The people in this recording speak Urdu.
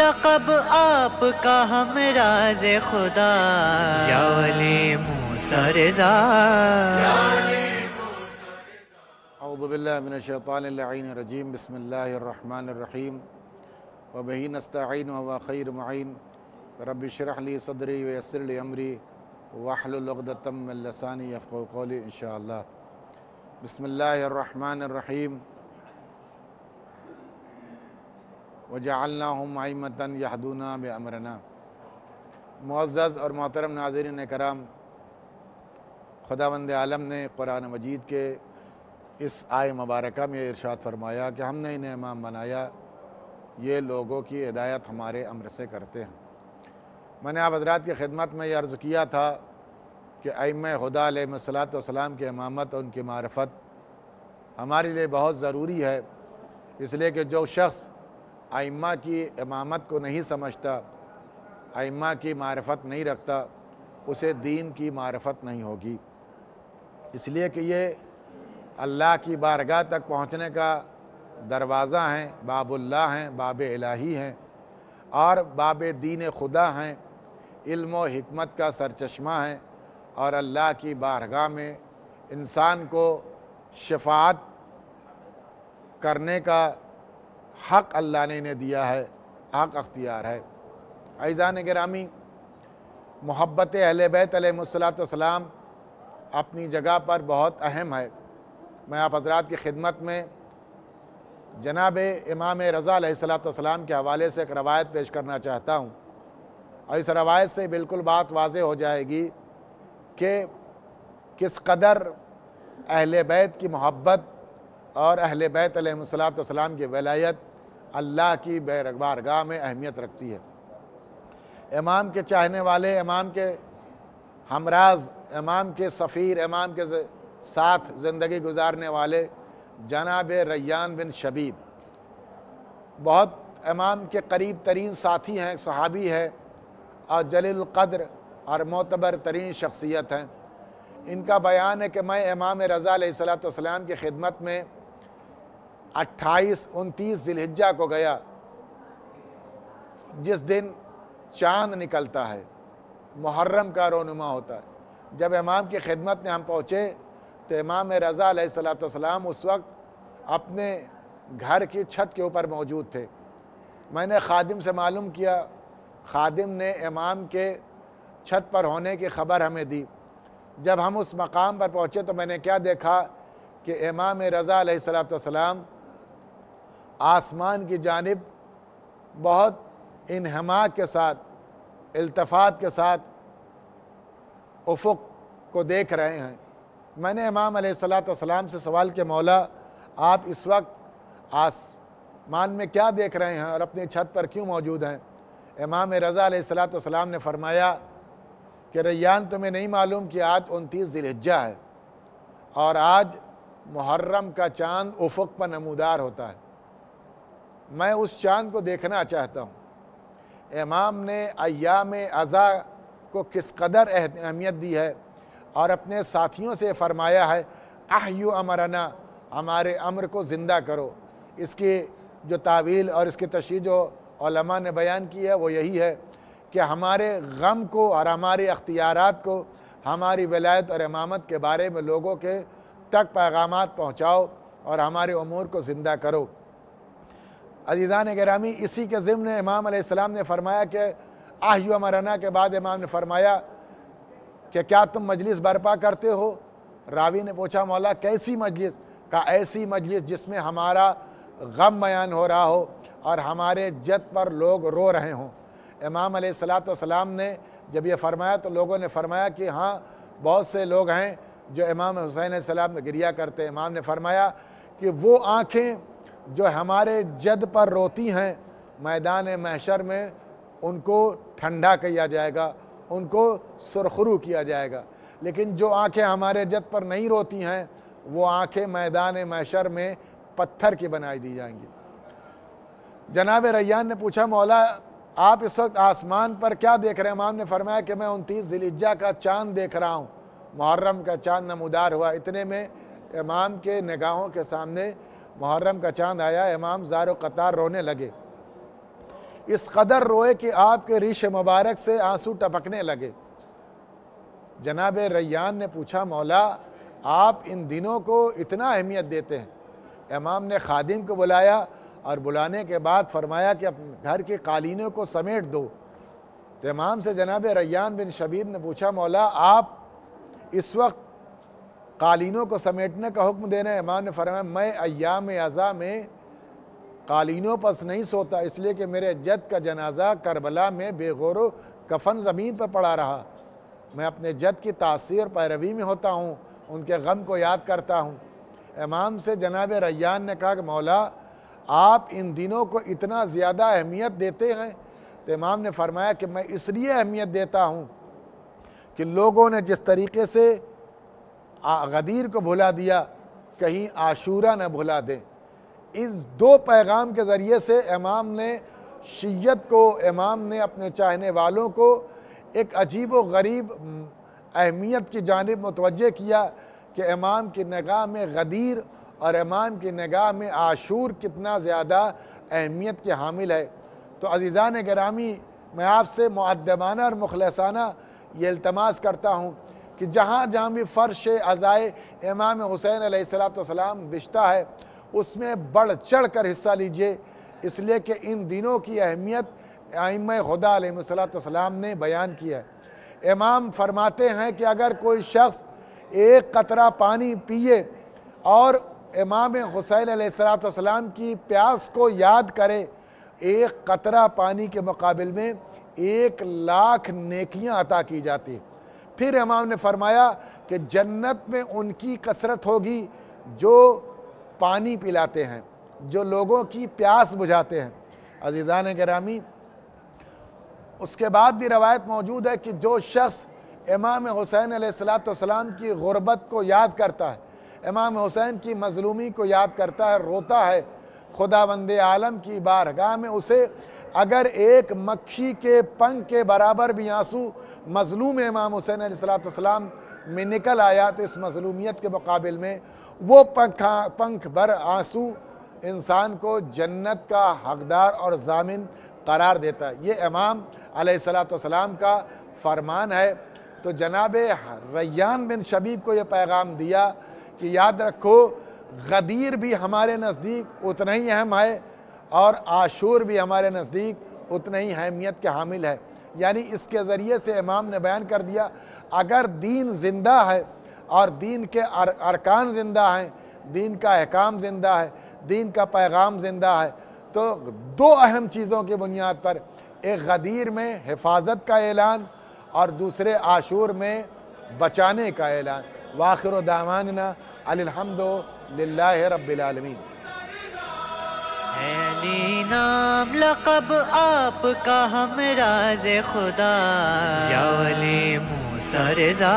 لقب آپ کا ہم راز خدا، یا ولی موسیٰ رضا۔ اعوذ باللہ من الشیطان اللعین الرجیم، بسم اللہ الرحمن الرحیم، وبہ نستعین وهو خیر معین، رب اشرح لی صدری ویسر لی امری واحلل عقدۃ من لسانی یفقہوا قولی انشاءاللہ۔ بسم اللہ الرحمن الرحیم، وجعلناہم ائمۃ یہدون بامرنا۔ معزز اور محترم ناظرین کرام، خداوند عالم نے قرآن مجید کے اس آیہ مبارکہ میں ارشاد فرمایا کہ ہم نے انہیں امام بنایا، یہ لوگوں کی ہدایت ہمارے امر سے کرتے ہیں۔ میں نے آپ حضرات کی خدمت میں یہ عرض کیا تھا کہ ائمہ خدا علیہ السلام کی امامت اور ان کی معرفت ہمارے لیے بہت ضروری ہے، اس لیے کہ جو شخص ائمہ کی امامت کو نہیں سمجھتا، ائمہ کی معرفت نہیں رکھتا، اسے دین کی معرفت نہیں ہوگی۔ اس لیے کہ یہ اللہ کی بارگاہ تک پہنچنے کا دروازہ ہیں، باب اللہ ہیں، باب الہی ہیں، اور باب دین خدا ہیں، علم و حکمت کا سرچشمہ ہیں، اور اللہ کی بارگاہ میں انسان کو شفاعت کرنے کا حق اللہ نے انہیں دیا ہے، حق اختیار ہے۔ عزیزان گرامی، محبت اہل بیت علیہ السلام اپنی جگہ پر بہت اہم ہے۔ میں آپ حضرات کی خدمت میں جناب امام رضا علیہ السلام کے حوالے سے ایک روایت پیش کرنا چاہتا ہوں، اور اس روایت سے بالکل بات واضح ہو جائے گی کہ کس قدر اہل بیت کی محبت اور اہل بیت علیہ السلام کی ولایت اللہ کی بارگاہ میں اہمیت رکھتی ہے۔ امام کے چاہنے والے، امام کے ہمراز، امام کے سفیر، امام کے ساتھ زندگی گزارنے والے جناب ریان بن شبیب بہت امام کے قریب ترین ساتھی ہیں، صحابی ہے، اور جلیل القدر اور معتبر ترین شخصیت ہیں۔ ان کا بیان ہے کہ میں امام رضا علیہ السلام کی خدمت میں 28-29 ذی الحجہ کو گیا، جس دن چاند نکلتا ہے، محرم کا رونما ہوتا ہے۔ جب امام کی خدمت میں ہم پہنچے تو امام رضا علیہ السلام اس وقت اپنے گھر کی چھت کے اوپر موجود تھے۔ میں نے خادم سے معلوم کیا، خادم نے امام کے چھت پر ہونے کی خبر ہمیں دی۔ جب ہم اس مقام پر پہنچے تو میں نے کیا دیکھا کہ امام رضا علیہ السلام آسمان کی جانب بہت انہماک کے ساتھ، التفات کے ساتھ افق کو دیکھ رہے ہیں۔ میں نے امام علیہ السلام سے سوال کہ مولا، آپ اس وقت آسمان میں کیا دیکھ رہے ہیں اور اپنی چھت پر کیوں موجود ہیں؟ امام رضا علیہ السلام نے فرمایا کہ ریان، تمہیں نہیں معلوم کہ آج 29 ذی الحجہ ہے اور آج محرم کا چاند افق پر نمودار ہوتا ہے، میں اس چاند کو دیکھنا چاہتا ہوں۔ امام نے ایام عزا کو کس قدر اہمیت دی ہے، اور اپنے ساتھیوں سے فرمایا ہے احیوا امرنا، ہمارے امر کو زندہ کرو۔ اس کی جو تعویل اور اس کی تشریح جو علماء نے بیان کی ہے وہ یہی ہے کہ ہمارے غم کو اور ہمارے اختیارات کو، ہماری ولایت اور امامت کے بارے میں لوگوں کے تک پیغامات پہنچاؤ اور ہمارے امور کو زندہ کرو۔ عزیزان گرامی، اسی کے ضمن امام علیہ السلام نے فرمایا کہ احیوا امرنا کے بعد امام نے فرمایا کہ کیا تم مجلس برپا کرتے ہو؟ راوی نے پوچھا مولا کیسی مجلس؟ کہا ایسی مجلس جس میں ہمارا غم بیان ہو رہا ہو اور ہمارے جد پر لوگ رو رہے ہوں۔ امام علیہ السلام نے جب یہ فرمایا تو لوگوں نے فرمایا کہ ہاں، بہت سے لوگ ہیں جو امام حسین علیہ السلام میں گریہ کرتے ہیں۔ امام نے فرمایا کہ وہ آنکھیں جو ہمارے جد پر روتی ہیں، میدان محشر میں ان کو ٹھنڈا کیا جائے گا، ان کو سرخرو کیا جائے گا، لیکن جو آنکھیں ہمارے جد پر نہیں روتی ہیں وہ آنکھیں میدان محشر میں پتھر کی بنائی دی جائیں گی۔ جناب ریان نے پوچھا مولا، آپ اس وقت آسمان پر کیا دیکھ رہے ہیں؟ امام نے فرمایا کہ میں 29 ذی الحجہ کا چاند دیکھ رہا ہوں، محرم کا چاند نمودار ہوا۔ اتنے میں امام کے نگاہوں کے سامنے محرم کا چاند آیا، امام زار و قطار رونے لگے۔ اس قدر روئے کہ آپ کے ریش مبارک سے آنسو ٹپکنے لگے۔ جناب ریان نے پوچھا مولا آپ ان دنوں کو اتنا اہمیت دیتے ہیں؟ امام نے خادم کو بلایا اور بلانے کے بعد فرمایا کہ اپنے گھر کی قالینوں کو سمیٹ دو۔ تو امام سے جناب ریان بن شبیب نے پوچھا مولا آپ اس وقت قالینوں کو سمیٹنے کا حکم دے رہے ہیں؟ امام نے فرمایا میں ایام عزا میں قالینوں پس نہیں سوتا، اس لیے کہ میرے جد کا جنازہ کربلا میں بے غور و کفن زمین پر پڑا رہا۔ میں اپنے جد کی تاثیر پیروی میں ہوتا ہوں، ان کے غم کو یاد کرتا ہوں۔ امام سے جناب ریان نے کہا کہ مولا آپ ان دنوں کو اتنا زیادہ اہمیت دیتے ہیں؟ تو امام نے فرمایا کہ میں اس لیے اہمیت دیتا ہوں کہ لوگوں نے جس طریقے سے غدیر کو بھلا دیا، کہیں عاشورہ نہ بھلا دیں۔ اس دو پیغام کے ذریعے سے امام نے شیعت کو، امام نے اپنے چاہنے والوں کو ایک عجیب و غریب اہمیت کی جانب متوجہ کیا کہ امام کی نگاہ میں غدیر اور امام کی نگاہ میں عاشور کتنا زیادہ اہمیت کے حامل ہے۔ تو عزیزان گرامی، میں آپ سے مؤدبانہ اور مخلصانہ یہ التماس کرتا ہوں کہ جہاں جہاں بھی فرش عزائے امام حسین علیہ السلام بچتا ہے اس میں بڑھ چڑھ کر حصہ لیجئے، اس لیے کہ ان دنوں کی اہمیت ائمہ خدا علیہ السلام نے بیان کی ہے۔ امام فرماتے ہیں کہ اگر کوئی شخص ایک قطرہ پانی پیے اور امام حسین علیہ السلام کی پیاس کو یاد کرے، ایک قطرہ پانی کے مقابل میں 1,00,000 نیکیاں عطا کی جاتی ہیں۔ پھر امام نے فرمایا کہ جنت میں ان کی کثرت ہوگی جو پانی پلاتے ہیں، جو لوگوں کی پیاس بجھاتے ہیں۔ عزیزان گرامی، اس کے بعد بھی روایت موجود ہے کہ جو شخص امام حسین علیہ السلام کی غربت کو یاد کرتا ہے، امام حسین کی مظلومی کو یاد کرتا ہے، روتا ہے، خداوند عالم کی بارگاہ میں اسے اگر ایک مکھی کے پنکھ کے برابر بھی آنسو مظلوم امام حسین علیہ السلام میں نکل آیا تو اس مظلومیت کے مقابل میں وہ پنکھ بھر آنسو انسان کو جنت کا حقدار اور ضامن قرار دیتا ہے۔ یہ امام علیہ السلام کا فرمان ہے۔ تو جناب ریان بن شبیب کو یہ پیغام دیا کہ یاد رکھو غدیر بھی ہمارے نزدیک اتنا ہی اہم ہے اور عاشور بھی ہمارے نزدیک اتنا ہی اہمیت کے حامل ہے۔ یعنی اس کے ذریعے سے امام نے بیان کر دیا اگر دین زندہ ہے اور دین کے ارکان زندہ ہیں، دین کا احکام زندہ ہے، دین کا پیغام زندہ ہے، تو دو اہم چیزوں کی بنیاد پر ایک غدیر میں حفاظت کا اعلان اور دوسرے عاشور میں بچانے کا اعلان۔ وآخر دعوانا الحمد للہ رب العالمین۔ علی نام لقب آپ کا ہم راز خدا، یا ولی موسیٰ رضا۔